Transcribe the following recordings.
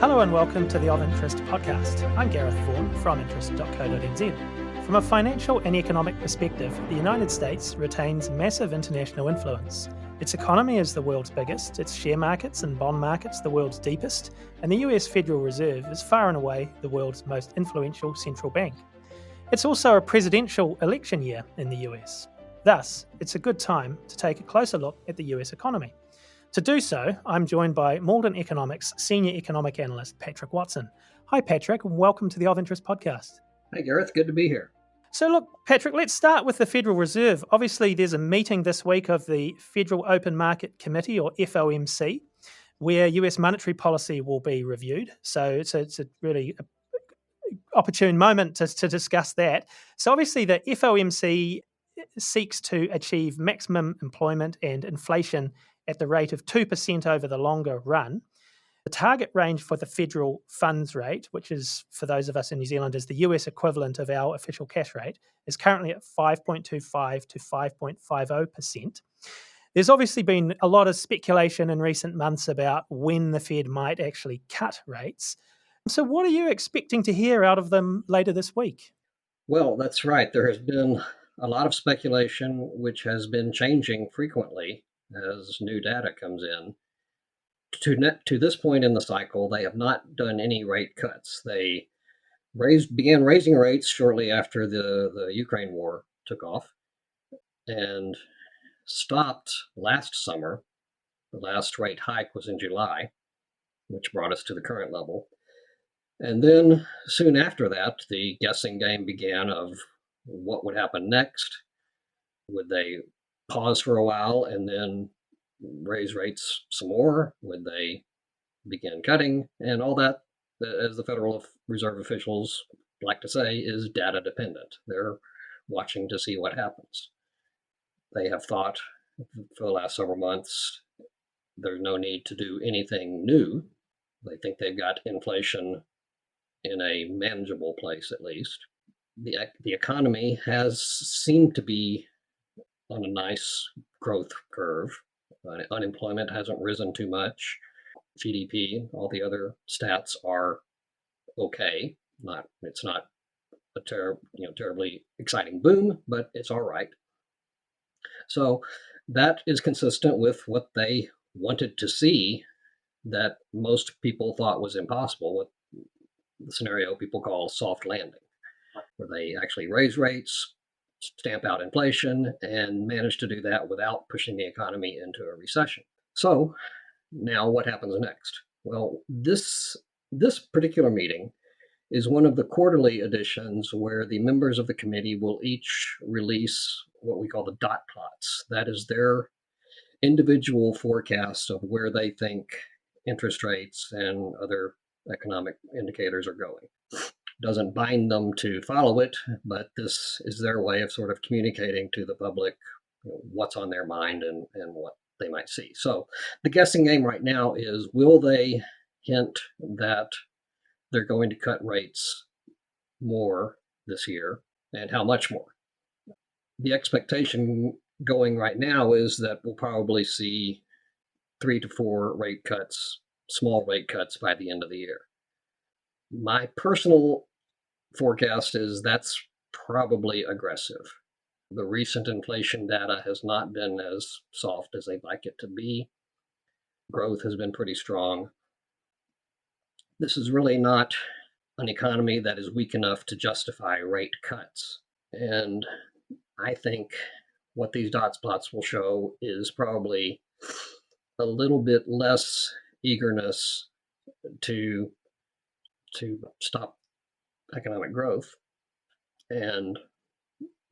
Hello and welcome to the Of Interest podcast. I'm Gareth Vaughan from interest.co.nz. From a financial and economic perspective, the United States retains massive international influence. Its economy is the world's biggest, its share markets and bond markets the world's deepest, and the US Federal Reserve is far and away the world's most influential central bank. It's also a presidential election year in the US. Thus, it's a good time to take a closer look at the US economy. To do so, I'm joined by Malden Economics Senior Economic Analyst Patrick Watson. Hi Patrick, and welcome to the Of Interest podcast. Hey Gareth, good to be here. So look, Patrick, let's start with the Federal Reserve. Obviously, there's a meeting this week of the Federal Open Market Committee, or FOMC, where US monetary policy will be reviewed. So it's a really opportune moment to discuss that. So obviously, the FOMC seeks to achieve maximum employment and inflation at the rate of 2% over the longer run. The target range for the federal funds rate, which is, for those of us in New Zealand, is the US equivalent of our official cash rate, is currently at 5.25 to 5.50%. There's obviously been a lot of speculation in recent months about when the Fed might actually cut rates. So what are you expecting to hear out of them later this week? Well, that's right. There has been a lot of speculation, which has been changing frequently as new data comes in. To this point in the cycle, they have not done any rate cuts. They began raising rates shortly after the Ukraine war took off and stopped last summer. The last rate hike was in July, which brought us to the current level. And then soon after that, the guessing game began of what would happen next. Would they pause for a while and then raise rates some more? Would they begin cutting? And all that, as the Federal Reserve officials like to say, is data dependent. They're watching to see what happens. They have thought for the last several months there's no need to do anything new. They think they've got inflation in a manageable place, at least. The economy has seemed to be on a nice growth curve. Unemployment hasn't risen too much. GDP, all the other stats are okay. It's not a terribly exciting boom, but it's all right. So that is consistent with what they wanted to see, that most people thought was impossible, with the scenario people call soft landing, where they actually raise rates, stamp out inflation, and manage to do that without pushing the economy into a recession. So now what happens next? Well, this particular meeting is one of the quarterly editions where the members of the committee will each release what we call the dot plots. That is their individual forecast of where they think interest rates and other economic indicators are going. Doesn't bind them to follow it, but this is their way of sort of communicating to the public what's on their mind and what they might see. So the guessing game right now is, will they hint that they're going to cut rates more this year, and how much more? The expectation going right now is that we'll probably see 3 to 4 rate cuts, small rate cuts, by the end of the year. My personal forecast is that's probably aggressive. The recent inflation data has not been as soft as they'd like it to be. Growth has been pretty strong. This is really not an economy that is weak enough to justify rate cuts. And I think what these dot plots will show is probably a little bit less eagerness to stop economic growth and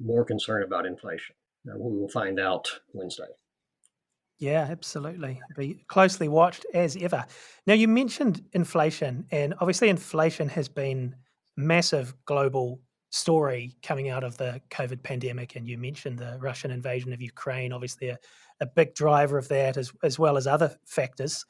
more concern about inflation. We will find out Wednesday. Yeah, absolutely. Be closely watched as ever. Now, you mentioned inflation, and obviously inflation has been a massive global story coming out of the COVID pandemic, and you mentioned the Russian invasion of Ukraine, obviously a big driver of that, as well as other factors.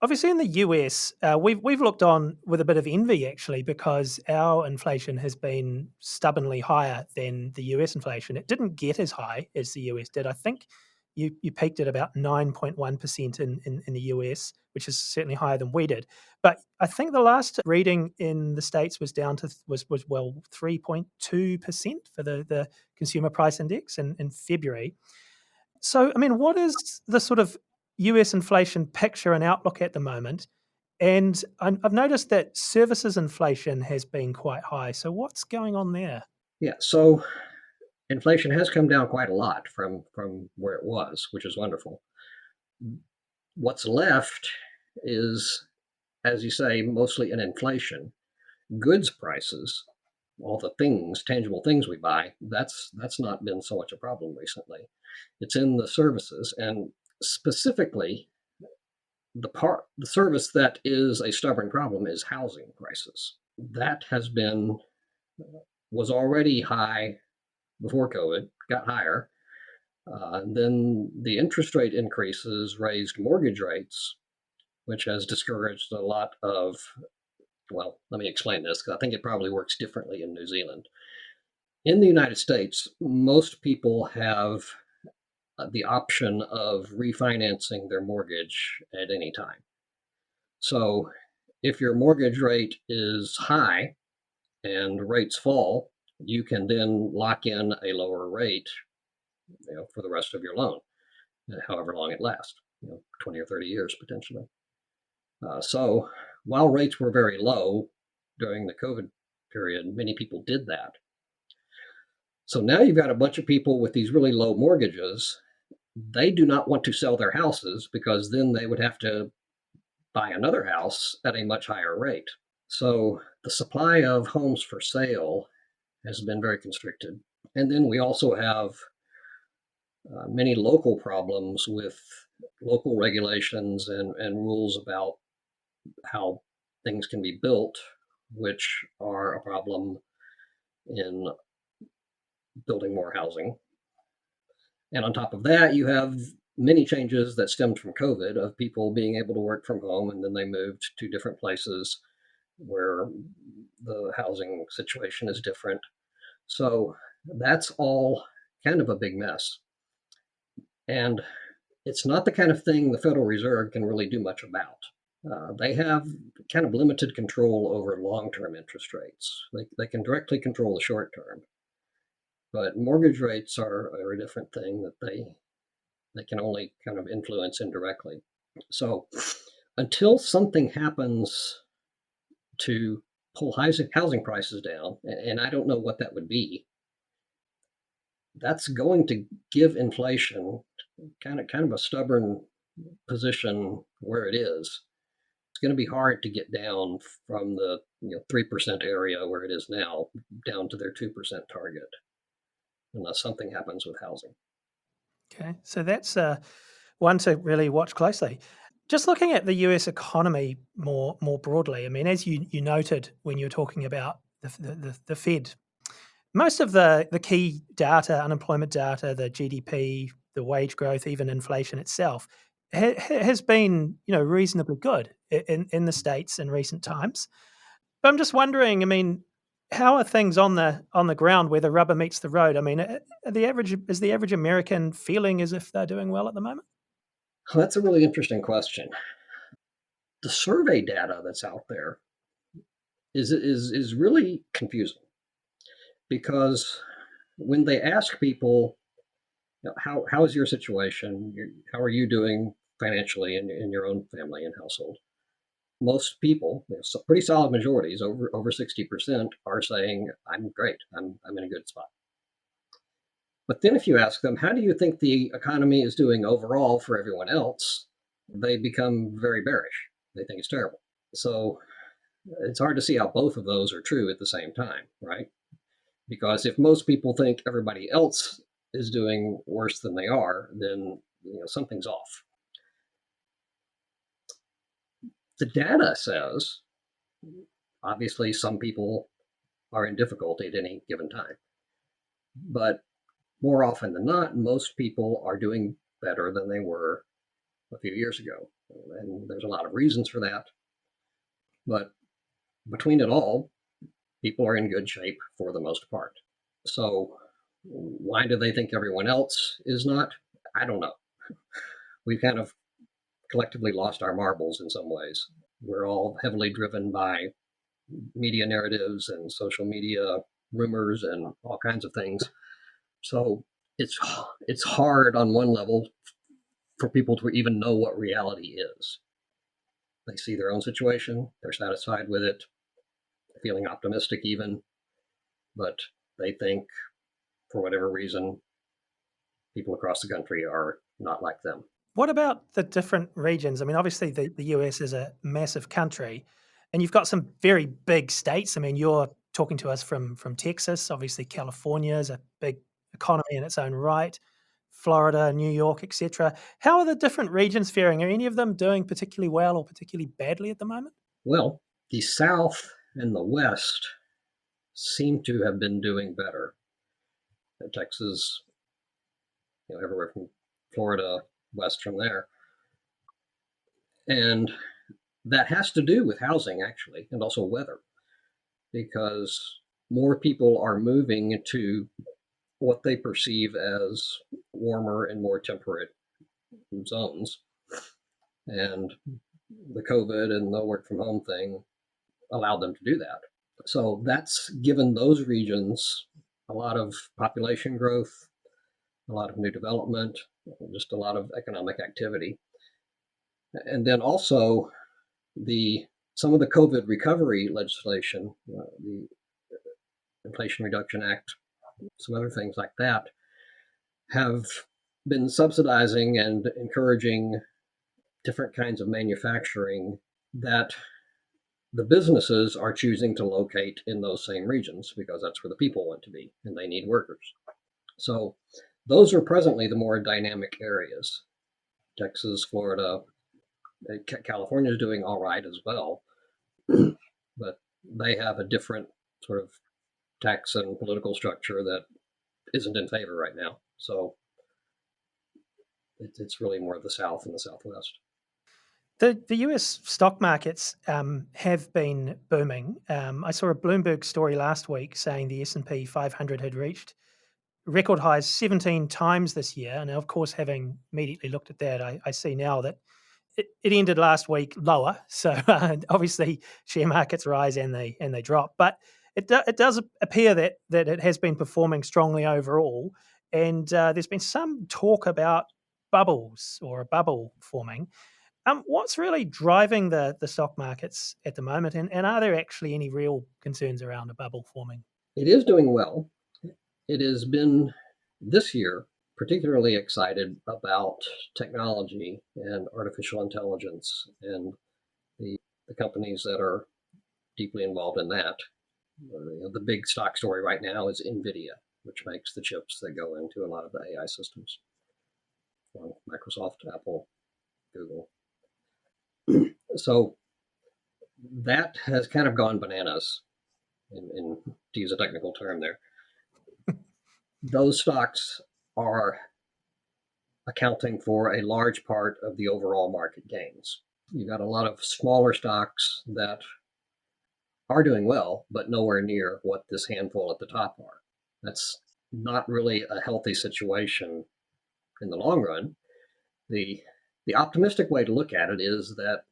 Obviously, in the US, we've looked on with a bit of envy, actually, because our inflation has been stubbornly higher than the US inflation. It didn't get as high as the US did. I think you peaked at about 9.1% in the US, which is certainly higher than we did. But I think the last reading in the States was down to was 3.2% for the consumer price index in February. So, I mean, what is the sort of US inflation picture and outlook at the moment? And I've noticed that services inflation has been quite high. So, what's going on there? Yeah, so inflation has come down quite a lot from where it was, which is wonderful. What's left is, as you say, mostly an inflation. Goods prices, all the things, tangible things we buy, that's not been so much a problem recently. It's in the services, and specifically the service that is a stubborn problem is housing prices. That was already high before COVID, got higher. Then the interest rate increases raised mortgage rates, which has discouraged a lot of, well, let me explain this because I think it probably works differently in New Zealand. In the United States, most people have the option of refinancing their mortgage at any time. So if your mortgage rate is high and rates fall, you can then lock in a lower rate, for the rest of your loan, however long it lasts, 20 or 30 years potentially. So while rates were very low during the COVID period, many people did that. So now you've got a bunch of people with these really low mortgages. They do not want to sell their houses because then they would have to buy another house at a much higher rate. So the supply of homes for sale has been very constricted. And then we also have many local problems with local regulations and rules about how things can be built, which are a problem in building more housing. And on top of that, you have many changes that stemmed from COVID of people being able to work from home, and then they moved to different places where the housing situation is different. So that's all kind of a big mess. And it's not the kind of thing the Federal Reserve can really do much about. They have kind of limited control over long-term interest rates. They can directly control the short term, but mortgage rates are a different thing that they can only kind of influence indirectly. So until something happens to pull housing prices down, and I don't know what that would be, that's going to give inflation kind of a stubborn position where it is. It's going to be hard to get down from the 3% area where it is now down to their 2% target unless something happens with housing. Okay, so that's one to really watch closely. Just looking at the US economy more broadly, I mean, as you noted when you were talking about the Fed, most of the key data, unemployment data, the GDP, the wage growth, even inflation itself, has been reasonably good in the States in recent times. But I'm just wondering, I mean, how are things on the ground where the rubber meets the road? I mean, is the average American feeling as if they're doing well at the moment? Well, that's a really interesting question. The survey data that's out there is really confusing because when they ask people, how is your situation? How are you doing financially in your own family and household? Most people, pretty solid majorities, over 60%, are saying, "I'm great. I'm in a good spot." But then if you ask them, "How do you think the economy is doing overall for everyone else?" they become very bearish. They think it's terrible. So it's hard to see how both of those are true at the same time, right? Because if most people think everybody else is doing worse than they are, then something's off. The data says, obviously, some people are in difficulty at any given time, but more often than not, most people are doing better than they were a few years ago. And there's a lot of reasons for that. But between it all, people are in good shape for the most part. So why do they think everyone else is not? I don't know. we've kind of collectively lost our marbles in some ways. We're all heavily driven by media narratives and social media rumors and all kinds of things. So it's it's hard on one level for people to even know what reality is. They see their own situation, they're satisfied with it, feeling optimistic even, but they think for whatever reason people across the country are not like them. What about the different regions? I mean, obviously, the US is a massive country, and you've got some very big states. I mean, you're talking to us from Texas. Obviously, California is a big economy in its own right. Florida, New York, etc. How are the different regions faring? Are any of them doing particularly well or particularly badly at the moment? Well, the South and the West seem to have been doing better. Texas, everywhere from Florida west from there. And that has to do with housing, actually, and also weather, because more people are moving to what they perceive as warmer and more temperate zones. And the COVID and the work from home thing allowed them to do that. So that's given those regions a lot of population growth, a lot of new development, just a lot of economic activity. And then also the some of the COVID recovery legislation, the Inflation Reduction Act, some other things like that, have been subsidizing and encouraging different kinds of manufacturing that the businesses are choosing to locate in those same regions because that's where the people want to be and they need workers. So those are presently the more dynamic areas. Texas, Florida, California is doing all right as well, but they have a different sort of tax and political structure that isn't in favor right now. So it's really more of the South and the Southwest. The US stock markets have been booming. I saw a Bloomberg story last week saying the S&P 500 had reached record highs 17 times this year. And of course, having immediately looked at that, I see now that it ended last week lower. So obviously, share markets rise and they drop. But it does appear that it has been performing strongly overall. And there's been some talk about bubbles or a bubble forming. What's really driving the stock markets at the moment, and are there actually any real concerns around a bubble forming? It is doing well. It has been this year particularly excited about technology and artificial intelligence and the companies that are deeply involved in that. The big stock story right now is NVIDIA, which makes the chips that go into a lot of the AI systems. Microsoft, Apple, Google. So that has kind of gone bananas, to use a technical term there. Those stocks are accounting for a large part of the overall market gains. You've got a lot of smaller stocks that are doing well, but nowhere near what this handful at the top are. That's not really a healthy situation in the long run. The optimistic way to look at it is that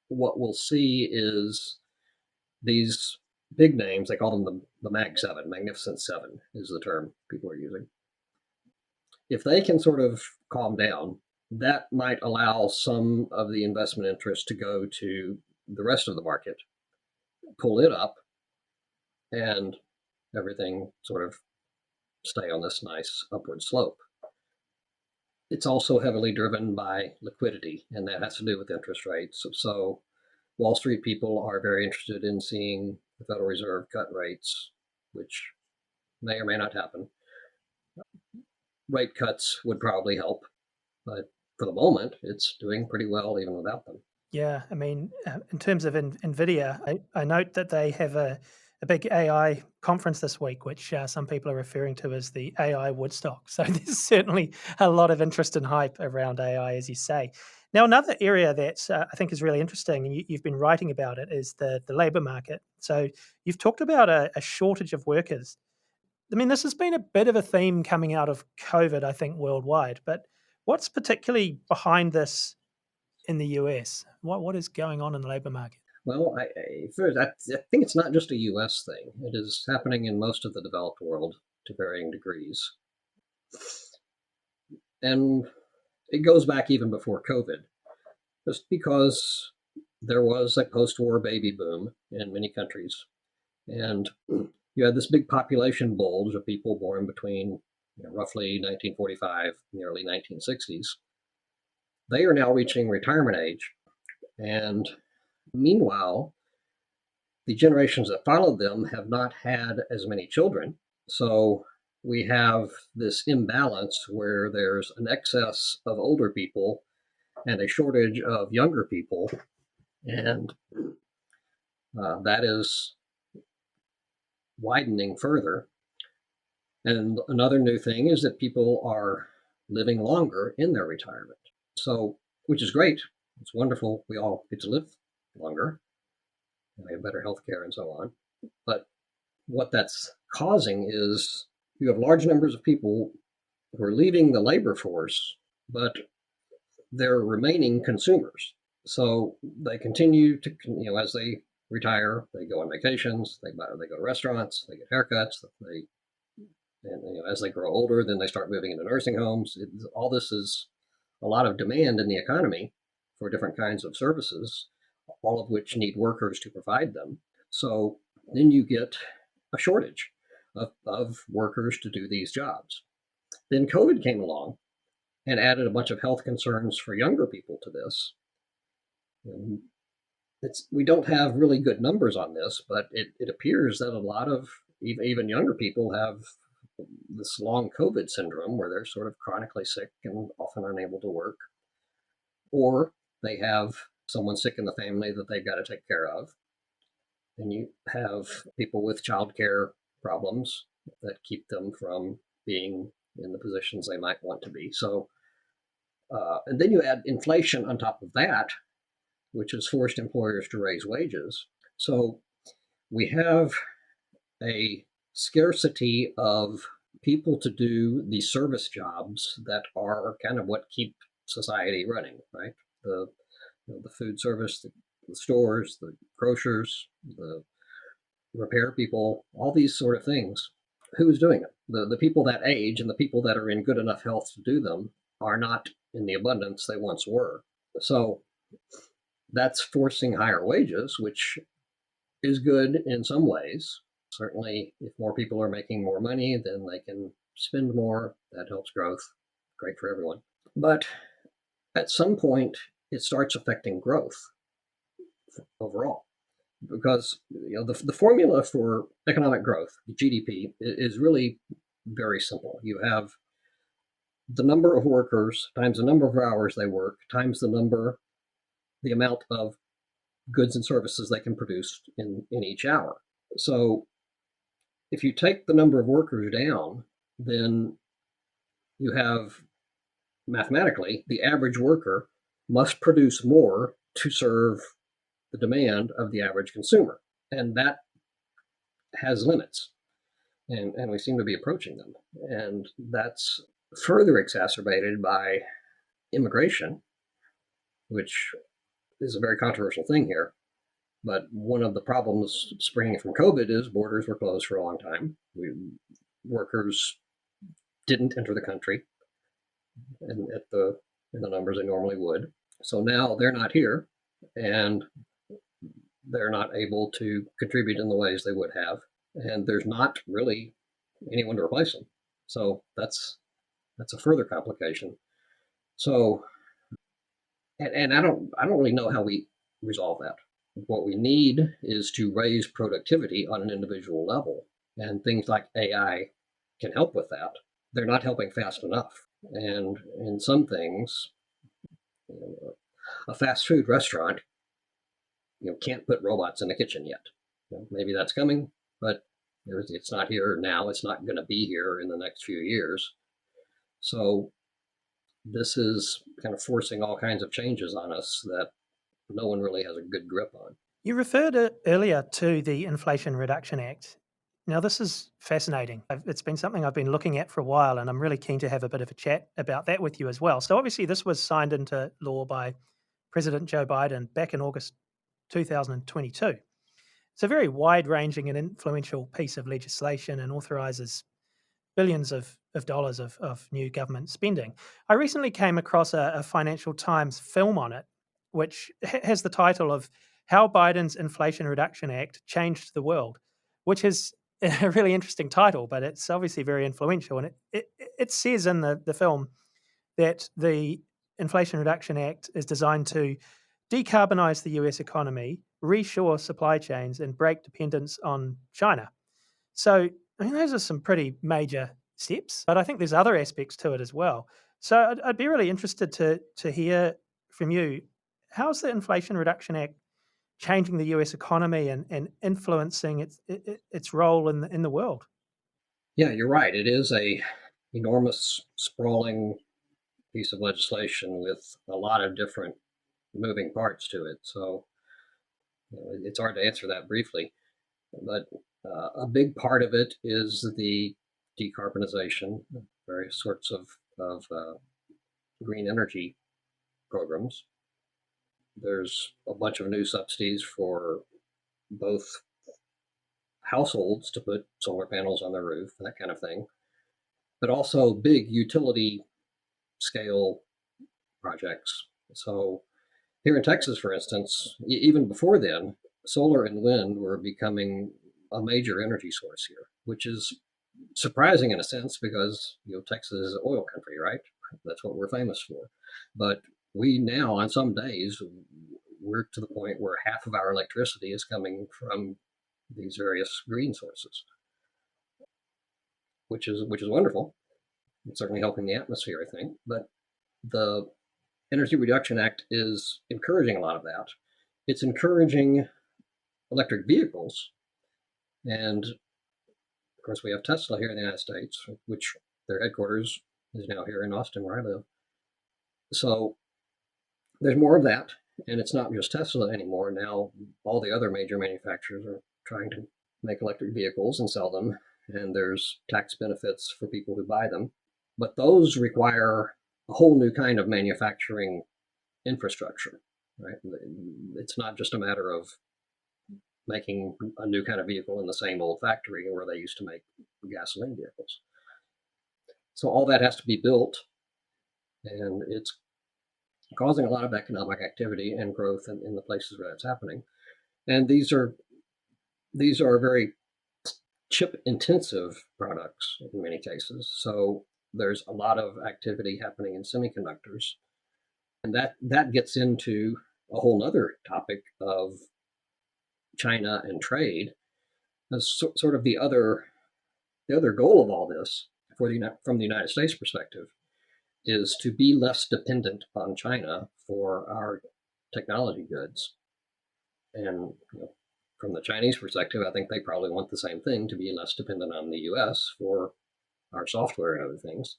what we'll see is these big names, they call them the Mag 7, Magnificent Seven is the term people are using. If they can sort of calm down, that might allow some of the investment interest to go to the rest of the market, pull it up, and everything sort of stay on this nice upward slope. It's also heavily driven by liquidity, and that has to do with interest rates. So Wall Street people are very interested in seeing the Federal Reserve cut rates, which may or may not happen. Rate cuts would probably help, but for the moment, it's doing pretty well even without them. Yeah, I mean, in terms of NVIDIA, I note that they have a big AI conference this week, which some people are referring to as the AI Woodstock. So there's certainly a lot of interest and hype around AI, as you say. Now, another area that I think is really interesting, and you've been writing about it, is the labour market. So you've talked about a shortage of workers. I mean, this has been a bit of a theme coming out of COVID, I think, worldwide. But What's particularly behind this in the US? What is going on in the labor market? Well, first, I think it's not just a U.S. thing. It is happening in most of the developed world to varying degrees. And it goes back even before COVID, just because there was a post-war baby boom in many countries. And you had this big population bulge of people born between roughly 1945 and the early 1960s. They are now reaching retirement age. And meanwhile, the generations that followed them have not had as many children. So we have this imbalance where there's an excess of older people and a shortage of younger people. And that is widening further. And another new thing is that people are living longer in their retirement. So, which is great. It's wonderful. We all get to live longer. We have better health care and so on. But what that's causing is you have large numbers of people who are leaving the labor force, but they're remaining consumers. So they continue to, as they retire, they go on vacations, they go to restaurants, they get haircuts, and as they grow older, then they start moving into nursing homes. All this is a lot of demand in the economy for different kinds of services, all of which need workers to provide them. So then you get a shortage of workers to do these jobs. Then COVID came along and added a bunch of health concerns for younger people to this. We don't have really good numbers on this, but it appears that a lot of even younger people have this long COVID syndrome where they're sort of chronically sick and often unable to work, or they have someone sick in the family that they've got to take care of. And you have people with childcare problems that keep them from being in the positions they might want to be. So, and then you add inflation on top of that, which has forced employers to raise wages. So we have a scarcity of people to do the service jobs that are kind of what keep society running, right? The food service, the stores, the grocers, the repair people, all these sort of things. Who's doing it? The people that age and the people that are in good enough health to do them are not in the abundance they once were. So that's forcing higher wages, which is good in some ways. Certainly, if more people are making more money, then they can spend more. That helps growth. Great for everyone. But at some point, it starts affecting growth overall. Because the formula for economic growth, GDP, is really very simple. You have the number of workers times the number of hours they work times the amount of goods and services they can produce in each hour. So if you take the number of workers down, then you have mathematically the average worker must produce more to serve the demand of the average consumer. And that has limits. And we seem to be approaching them. And that's further exacerbated by immigration, which is a very controversial thing here. But one of the problems springing from COVID is borders were closed for a long time. Workers didn't enter the country in the numbers they normally would. So now they're not here, and they're not able to contribute in the ways they would have, and there's not really anyone to replace them. So that's a further complication. So, and I don't really know how we resolve that. What we need is to raise productivity on an individual level, and things like AI can help with that. They're not helping fast enough, and in some things, a fast food restaurant can't put robots in the kitchen yet. Maybe that's coming, but it's not here now. It's not going to be here in the next few years. So this is kind of forcing all kinds of changes on us that no one really has a good grip on. You referred earlier to the Inflation Reduction Act. Now, this is fascinating. It's been something I've been looking at for a while, and I'm really keen to have a bit of a chat about that with you as well. So, obviously, this was signed into law by President Joe Biden back in August 2022. It's a very wide ranging and influential piece of legislation and authorizes billions of dollars of new government spending. I recently came across a Financial Times film on it, which has the title of How Biden's Inflation Reduction Act Changed the World, which is a really interesting title, but it's obviously very influential. And it says in the film that the Inflation Reduction Act is designed to decarbonize the US economy, reshore supply chains, and break dependence on China. So, I mean, those are some pretty major steps, but I think there's other aspects to it as well. So, I'd be really interested to hear from you. How's the Inflation Reduction Act changing the US economy and influencing its role in the world? Yeah, you're right. It is a enormous, sprawling piece of legislation with a lot of different moving parts to it. So it's hard to answer that briefly. But a big part of it is the decarbonization, various sorts of green energy programs. There's a bunch of new subsidies for both households to put solar panels on their roof, that kind of thing, but also big utility scale projects. So here in Texas, for instance, even before then, solar and wind were becoming a major energy source here, which is surprising in a sense because Texas is an oil country, right? That's what we're famous for. But we now, on some days, we're to the point where half of our electricity is coming from these various green sources, which is wonderful. It's certainly helping the atmosphere, I think. But the Energy Reduction Act is encouraging a lot of that. It's encouraging electric vehicles, and of course, we have Tesla here in the United States, which their headquarters is now here in Austin, where I live. So there's more of that, and it's not just Tesla anymore. Now, all the other major manufacturers are trying to make electric vehicles and sell them, and there's tax benefits for people who buy them. But those require a whole new kind of manufacturing infrastructure, right? It's not just a matter of making a new kind of vehicle in the same old factory where they used to make gasoline vehicles. So all that has to be built, and it's causing a lot of economic activity and growth in the places where that's happening. And these are very chip intensive products in many cases. So there's a lot of activity happening in semiconductors, and that gets into a whole other topic of China and trade. As sort of the other goal of all this from the United States perspective is to be less dependent on China for our technology goods. And from the Chinese perspective, I think they probably want the same thing, to be less dependent on the US for our software and other things.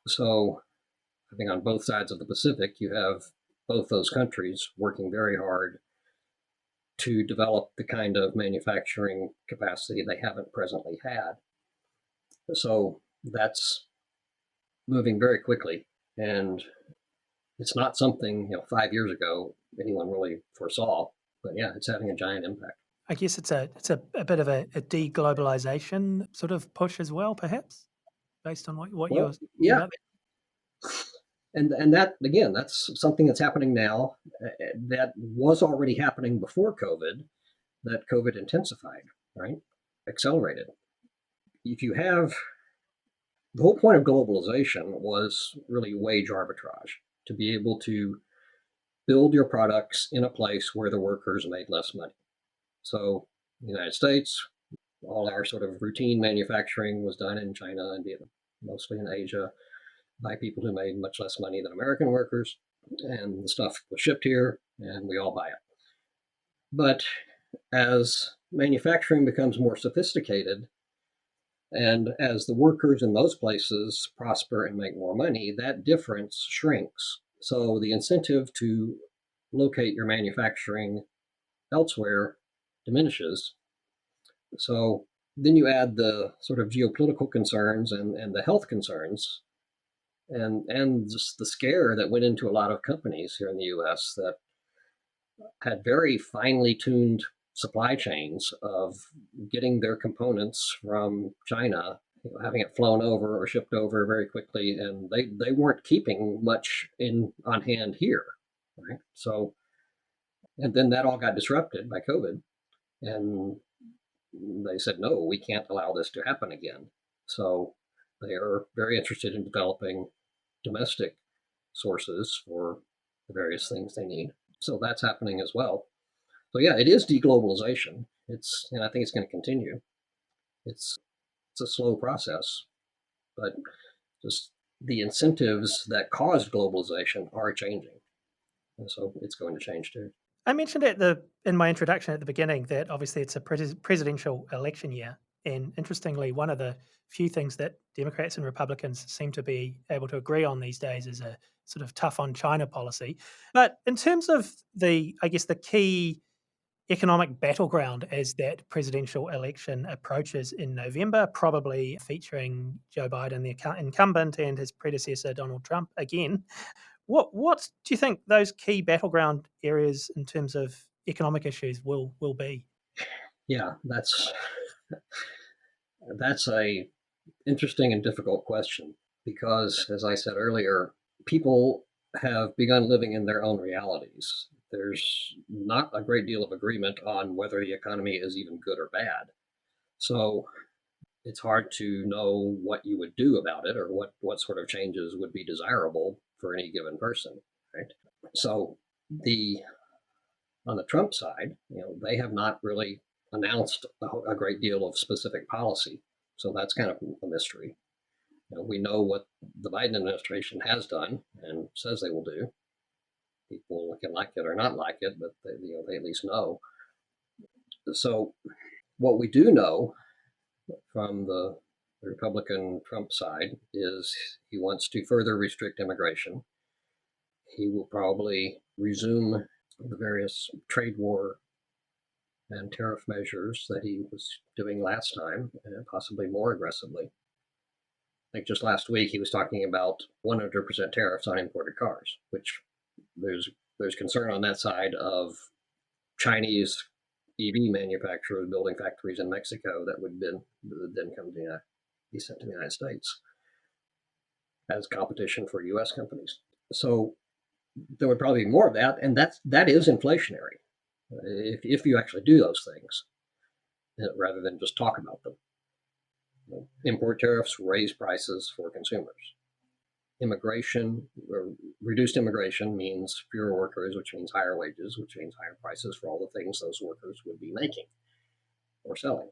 So I think on both sides of the Pacific, you have both those countries working very hard to develop the kind of manufacturing capacity they haven't presently had. So that's moving very quickly, and it's not something 5 years ago anyone really foresaw. But yeah, it's having a giant impact. I guess it's a bit of a deglobalization sort of push as well, perhaps, based on what you're Well, talking yeah, about. and that again, that's something that's happening now. That was already happening before COVID. That COVID intensified, right? Accelerated. If you have The whole point of globalization was really wage arbitrage, to be able to build your products in a place where the workers made less money. So, the United States, all our sort of routine manufacturing was done in China and Vietnam, mostly in Asia, by people who made much less money than American workers. And the stuff was shipped here, and we all buy it. But as manufacturing becomes more sophisticated, and as the workers in those places prosper and make more money, that difference shrinks. So the incentive to locate your manufacturing elsewhere diminishes. So then you add the sort of geopolitical concerns and the health concerns and just the scare that went into a lot of companies here in the US that had very finely tuned supply chains of getting their components from China, having it flown over or shipped over very quickly, and they weren't keeping much in on hand here, right? So, and then that all got disrupted by COVID, and they said, no, we can't allow this to happen again. So they are very interested in developing domestic sources for the various things they need. So that's happening as well. So yeah, it is deglobalization. And I think it's going to continue. It's it's a slow process, but just the incentives that caused globalization are changing, and so it's going to change too. I mentioned in my introduction at the beginning that obviously it's a presidential election year, and interestingly, one of the few things that Democrats and Republicans seem to be able to agree on these days is a sort of tough on China policy. But in terms of I guess the key economic battleground as that presidential election approaches in November, probably featuring Joe Biden, the incumbent, and his predecessor Donald Trump again. What do you think those key battleground areas in terms of economic issues will be? Yeah, that's a interesting and difficult question because, as I said earlier, people have begun living in their own realities. There's not a great deal of agreement on whether the economy is even good or bad. So it's hard to know what you would do about it or what sort of changes would be desirable for any given person, right? So the on the Trump side, they have not really announced a great deal of specific policy. So that's kind of a mystery. We know what the Biden administration has done and says they will do. People can like it or not like it, but they at least know. So what we do know from the Republican Trump side is he wants to further restrict immigration. He will probably resume the various trade war and tariff measures that he was doing last time, and possibly more aggressively. I think just last week he was talking about 100% tariffs on imported cars, which there's concern on that side of Chinese EV manufacturers building factories in Mexico that would then come to be sent to the United States as competition for U.S. companies. So there would probably be more of that, and that is inflationary if you actually do those things rather than just talk about them. Import tariffs raise prices for consumers. Reduced immigration means fewer workers, which means higher wages, which means higher prices for all the things those workers would be making or selling.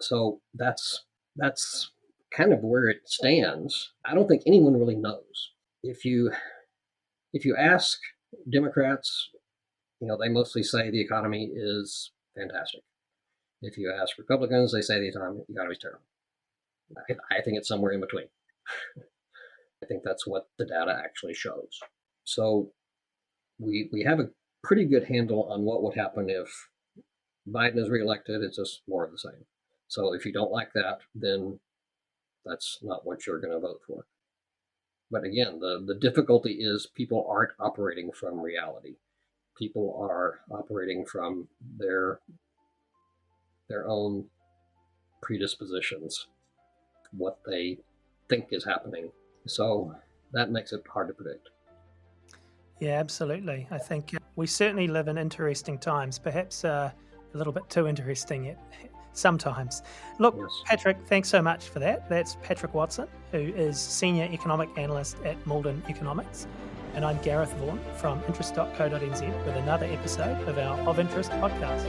So that's kind of where it stands. I don't think anyone really knows. If you ask Democrats, they mostly say the economy is fantastic. If you ask Republicans, they say the economy is terrible. I think it's somewhere in between. I think that's what the data actually shows. So we have a pretty good handle on what would happen if Biden is reelected. It's just more of the same. So if you don't like that, then that's not what you're going to vote for. But again, the difficulty is people aren't operating from reality. People are operating from their own predispositions, what they think is happening. So that makes it hard to predict. Yeah, absolutely. I think we certainly live in interesting times, perhaps a little bit too interesting sometimes. Look, yes. Patrick, thanks so much for that. That's Patrick Watson, who is Senior Economic Analyst at Malden Economics. And I'm Gareth Vaughan from interest.co.nz with another episode of our Of Interest podcast.